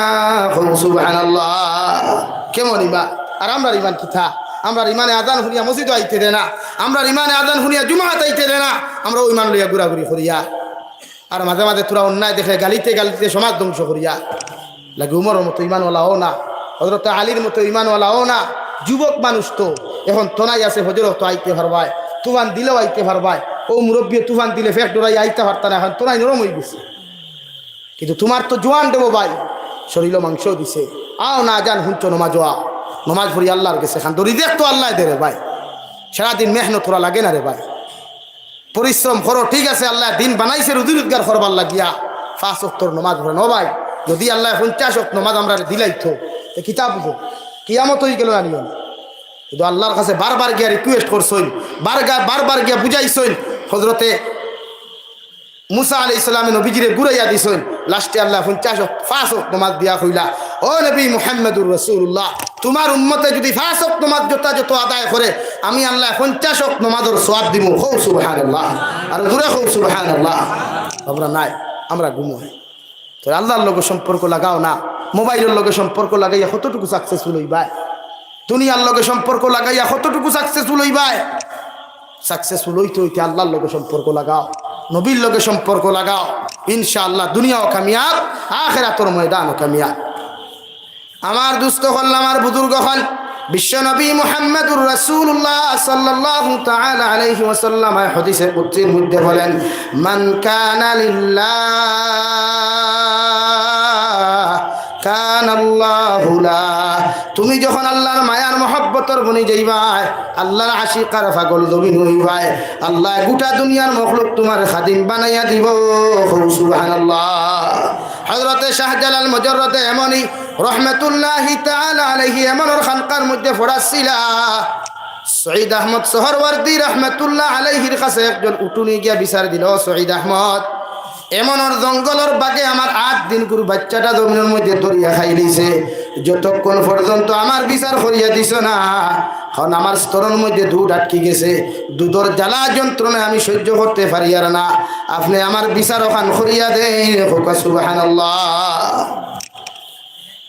সুবহানাল্লাহ কেমন ইমান আর আমরা ইমান কিথা আমরা ইমানে আজান শুনিয়া মসজিদ আইতে দে না আমরা ইমানে আজান শুনিয়া জুমাত আইতে দে না আমরা ওই ইমান লইয়া ঘুরাঘুরি করিয়া আর মাঝে মাঝে তোরা অন্যায় দেখে গালিতে গালিতে সমাজ ধ্বংস করিয়া লাগে উমরের মতো ইমানওয়ালাও না হযরত আলীর মতো ইমানওয়ালাও না যুবক মানুষ তো এখন তোনাই আছে হজরত আইতে পারবায় তুফান দিলেও আইতে পারবায় ও মুরব্বী তুফান দিলে ফেক ডোরাই আইতে পারত না এখন তোনাই নরম হয়ে গেছে কিন্তু তোমার তো জোয়ান দেবো ভাই শরীর মাংস দিছে আও না জান হুঞ্চ নমাজ নমাজ পড়ি আল্লাহর কাছে খান দরি দেখ তো আল্লাহ দে রে ভাই সারাদিন মেহনত তোরা লাগে না রে ভাই পরিশ্রম করো ঠিক আছে আল্লাহ দিন বানাইছে রুজি রোজগার করবার লাগিয়া 5 ওয়াক্তর নমাজ পড়ে ন ভাই যদি আল্লাহ 50 ওয়াক্ত নমাজ আমরা দিলাইতো কিতাব বুঝো কিয়ামত হয়ে গেল আনিও কিন্তু আল্লাহর কাছে বারবার গিয়া রিকোয়েস্ট করছইন বারবার গিয়া বুঝাইছইন হযরতে মুসা আলাইহিস সালাম নবীজিরে ঘুরাইয়া দিছইন লাস্টে আল্লাহ 50 ওয়াক্ত নমাজ দিয়া কইলা ও নবী মুহাম্মদুর রাসূলুল্লাহ তোমার উম্মতে যদি 5 ওয়াক্ত নমাজ যত আদায় করে আমি আল্লাহ 50 ওয়াক্ত নমাজের সওয়াব দিব সুবহানাল্লাহ আর জোরে সুবহানাল্লাহ আমরা নাই আমরা ঘুমোই তো আল্লাহর লগে সম্পর্ক লাগাও না মোবাইলের লগে সম্পর্ক লাগাইয়া কতটুকু সাকসেসফুল হইবাই দুনিয়ার লগে সম্পর্ক লাগাইয়া কতটুকু সাকসেসফুল হইবাই সাকসেসফুল হইতে হইতে আল্লাহর লগে সম্পর্ক লাগাও নবীর লগে সম্পর্ক লাগাও ইনশাআল্লাহ দুনিয়াও কামিয়াব আখিরাতের ময়দানও কামিয়াব আমার দুস্থ হল আমার বুজুর্গ হল বিশ্ব নবী মুহাম্মদুর রাসূলুল্লাহ সাল্লাল্লাহু তাআলা আলাইহি ওয়াসাল্লাম হাদিসে কুদসির মধ্যে বলেন মান কানা লিল্লাহ কানাল্লাহু লা তুমি যখন আল্লাহর মায়ার মহব্বতর বনি যাইবাই আল্লাহর আশিকার পাগল জমিন হইবাই আল্লাহ গোটা দুনিয়ার মখলুক তোমার খাদিম বানাইয়া দিব সুবহানাল্লাহ হযরতে শাহজালাল মুজাররদে এমনি রহমাতুল্লাহি তাআলা আলাইহি এমনর খানকার মধ্যে ফরাসিলা সঈদ আহমদ সোহরওয়ার্দী রহমাতুল্লাহ আলাইহির কাছে একজন উটুনি গিয়া বিচার দিল সঈদ আহমদ এমনর জঙ্গলের বাগে আমার 8 দিন গুরু বাচ্চাটা জমিনের মধ্যে দরিয়া খাই দিছে যতক্ষণ পর্যন্ত আমার বিচার করিয়া দিছ না এখন আমার স্তরের মধ্যে দুধ আটকে গেছে দুধের জ্বালা যন্ত্রণায় আমি সহ্য করতে পারি আর না আপনি আমার বিচার ওখান করিয়া দেন সুবহানাল্লাহ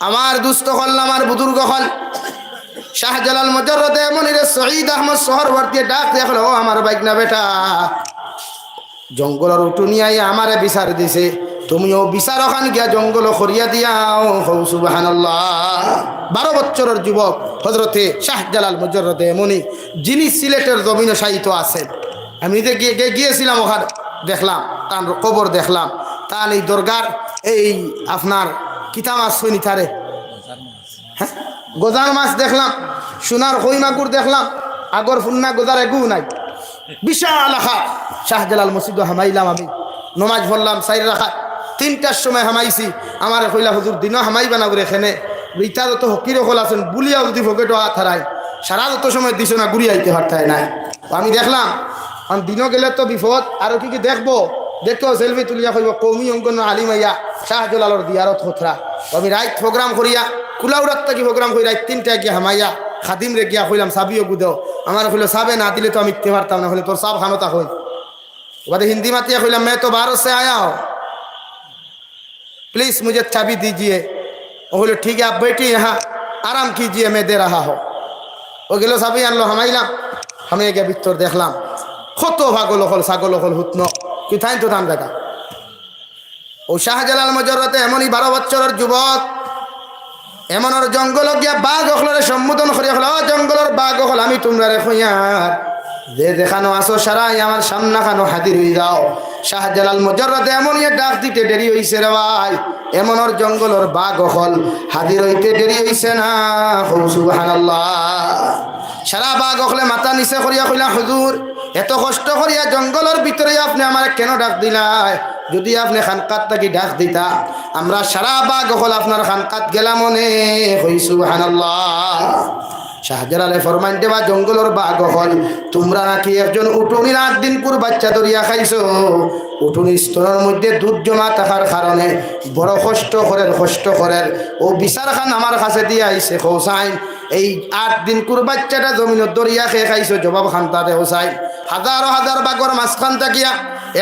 আমার দুস্থ হল আমার বুজুর্গ হল শাহজালাল মুজাররদে এমনিরে সঈদ আহমদ সোহরওয়ার্দী ডাক দেখলো ও আমার বাইকনা বেটা জঙ্গলের উটুনিয়াই আমারে বিচার দিছে তুমিও বিচার ওখান গিয়া জঙ্গল করিয়া দিয়াও সুবহানাল্লাহ 12 বছরের যুবক হযরতে শাহজালাল মুজাররদে এমনি যিনি সিলেটের জমিনে শায়িত আছেন আমি নিজে গিয়েছিলাম ওখানে দেখলাম তার কবর দেখলাম তার এই দরগার এই আপনার কিতা মাছ শুনি তারে হ্যাঁ গোজার মাছ দেখলাম সোনার কই মাগুর দেখলাম আগর ফুন্না গোজার এগু নাই বিশাল আখা শাহজালাল মসজিদ হামাইলাম আমি নমাজ পড়লাম 4 রাকাত 3টার সময় হামাইছি আমার কইলা হুজুর দিনও হামাইবা না করে এখানে ইটা যত হকির হল আছেন বুলিয়াও যদি পকেটও হাত হারায় সারা যত সময় দিছ না ঘুরি আইতে পারতায় নাই আমি দেখলাম আমি দিনও গেলে তো বিপদ আরো কি দেখবো দেখো সেলফি তুলিয়া কইব কৌমি অঙ্কন আলিমাইয়া শাহজালালর দিয়ারত হতরা আমি রাইট প্রোগ্রাম করিয়া কুলাউড়াত থেকে প্রোগ্রাম করি রাইট 3টা গিয়া হামাইয়া খাদিম রে গিয়া কইলাম সাবিও গুদেও আমার কইলো সাবে না দিলে তো আমি ইতে পারতাম না হলে তোর সাব খানতা হই বাদে হিন্দি মাতিয়া কইলাম मैं तो बाहर से आया हूं प्लीज मुझे चाबी दीजिए वो बोले ठीक है आप बैठिए यहाँ आराम कीजिए मैं दे रहा हूँ वो गेलो साबी आनलो हामाइलाम আমি গিয়া ভিতর দেখলাম কত পাগল হল ছাগল হল হুতন কি থাইন তো দাম দেখা ও শাহজালাল মুজাররদে এমনই 12 বছরের যুবক এমনর জঙ্গল গিয়া বাঘ হলরে সম্বোধন করিয়া হল জঙ্গলের বাঘ হল আমি তোমরা রে কইয়ার যে দেখানো আসো সারাই আমার সামনা খানো হাজির হয়ে যাও শাহজালাল মুজাররদে এমন ডাক দিতে দেরি হইছে রে ভাই এমনর জঙ্গলের বাঘ হল হাজির হইতে দেরি হইছে না সুবহানাল্লাহ সারা বাঘ হলে মাথা নিচে করিয়া কইলা হুজুর এত কষ্ট করিয়া জঙ্গলের ভিতরে আপনি আমার কেন ডাক দিলাই? যদি আপনি খানকাত থাকি ডাক দিতা আমরা সারা বাঘ হল আপনার খানকাত গেলাম মনে হই সুবহানাল্লাহ। শাহজালালে ফরমান দেবা জঙ্গলের বাঘ হল তোমরা নাকি একজন উটুনির 8 দিন পূর্ব বাচ্চা ধরিয়া খাইছো। উটুনির স্তনের মধ্যে দুধ জমা থাকার কারণে বড় কষ্ট করেন ও বিচার খান আমার কাছে দিয়ে আইছে হোসাইন এই 8 দিন পূর্ব বাচ্চাটা জমিনত দরিয়া খেয়ে খাইছো। জবাব খান তাতে হোসাইন হাজার বাঘর মাঝখান থাকিয়া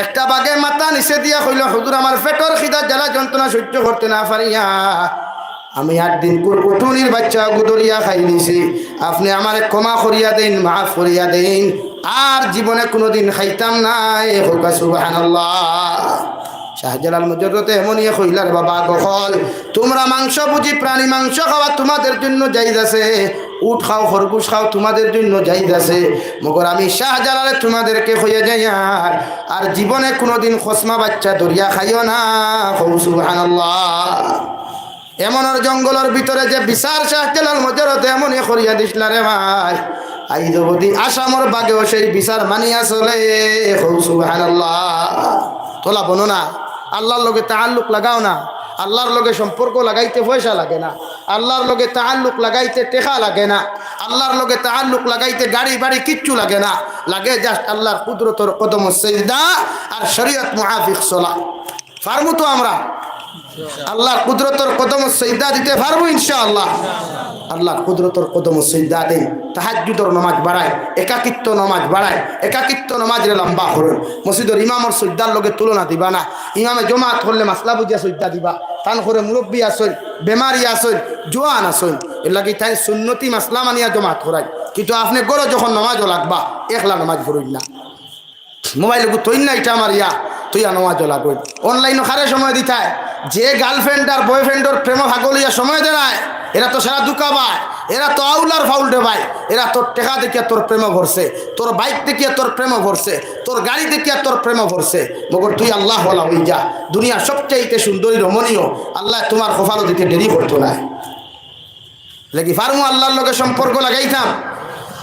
একটা বাঘের মাথা নিচে দিয়া কইল হুজুর আমার পেটর খিদা জ্বালা যন্ত্রণা সহ্য করতে না পারিয়া আমি 8 দিন পূর্ব উটুনির বাচ্চা গুদরিয়া খাই দিছি। আপনি আমারে ক্ষমা করিয়া দেন, মাফ করিয়া দেন, আর জীবনে কোনোদিন খাইতাম নাই। হোক সুবহানাল্লাহ। শাহজালাল মুজররতে এমনই কইলার বাবা গহল তোমরা মাংস বুঝি প্রাণী মাংস খাওয়া তোমাদের জন্য জায়েজ আছে, উট খাও খরগোশ খাও তোমাদের জন্য জায়েজ আছে, মগর আমি শাহজালালে তোমাদেরকে কইয়া যাই আর জীবনে কোনোদিন খসমা বাচ্চা দরিয়া খাইও না। হোক সুবহানাল্লাহ। এমন জঙ্গলের ভিতরে যে বিচার শাহজালাল মুজররতে এমনই করিয়া দিসলা রে ভাই আই যদি আসামর বাগেও সেই বিচার মানিয়া চলে। হোক সুবহানাল্লাহ। তোলা বনো না আল্লাহর লগে তাআল্লুক লাগাও না। আল্লাহর লগে সম্পর্ক লাগাইতে পয়সা লাগে না, আল্লাহর লগে তাআল্লুক লাগাইতে টাকা লাগে না, আল্লাহর লগে তাআল্লুক লাগাইতে গাড়ি বাড়ি কিচ্ছু লাগে না। লাগে জাস্ট আল্লাহর কুদরতের কদম সিজদা আর শরীয়ত মুআফিক সালাত। পারবো তো আমরা আল্লাহর কুদরতের কদম সিজদা দিতে পারবো ইনশাআল্লাহ। আল্লাহর কুদরতের কদম সিজদা দেন, তাহাজ্জুদের নামাজ বাড়ায়, একাকিত্ব নামাজ বাড়ায়, একাকিত্ব নামাজের লম্বা করুন। মসজিদের ইমামের সিজদার লগে তুলনা দিবা না। ইমামে জমাত করলে মাসলা বুঝিয়া সিজদা দিবা। তান করে মুরব্বী আসল, বেমারি আসল, জোয়ান আসল, এর লাগি তাই সুন্নতি মাসলা মানিয়া জমাত করায়। কিন্তু আপনি গড়ে যখন নামাজও লাগবা একলা নামাজ পড়ুন না, মোবাইল তৈন না এটা আমার তুই নামাজও লাগবেন। অনলাইনও খারে সময় দিতায় যে গার্লফ্রেন্ড আর বয়ফ্রেন্ডর প্রেম ভাগলিয়া সময় দেয় এরা তো সারা দুকা পায়, এরা তো আউলার ফাউল ভাই। এরা তোর টেকা দেখিয়া তোর প্রেম ভরছে, তোর বাইক দেখিয়া তোর প্রেম ভরছে, তোর গাড়ি দেখিয়া তোর প্রেম ভরছে। মগর তুই আল্লাহ বলা হই যা, দুনিয়া সবচাইতে সুন্দরী রমণীয় আল্লাহ তোমার কপালও দিতে দেরি করতো না। লেগি ফার্মু আল্লাহর লগে সম্পর্ক লাগাইতাম,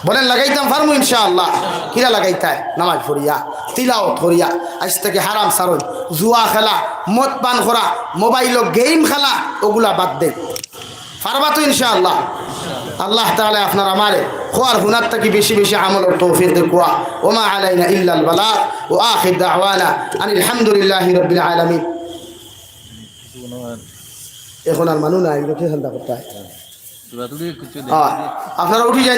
বলেন লাগাইতাম ফার্মু ইনশাআল্লাহ। কিরা লাগাইতায়? নামাজ পড়িয়া, তিলাওয়াত করিয়া, আজ থেকে হারাম সারন, জুয়া খেলা, মদ পান করা, মোবাইল গেম খেলা ওগুলা বাদ দে। পারবা তো ইনশাআল্লাহ। আল্লাহ তাআলা আপনার আমারে খোয়ার হুনার থেকে বেশি বেশি আমলের তৌফিক দেওয়া। ওমা আলাইনা ইল্লাল বালাগ ওয়া আখির দাওয়ানা আনিল হামদুলিল্লাহি রাব্বিল আলামিন। এখন আর মানুষ নাই, এগুলো কি ঠান্ডা করতে হয়? আপনারা উঠে যান।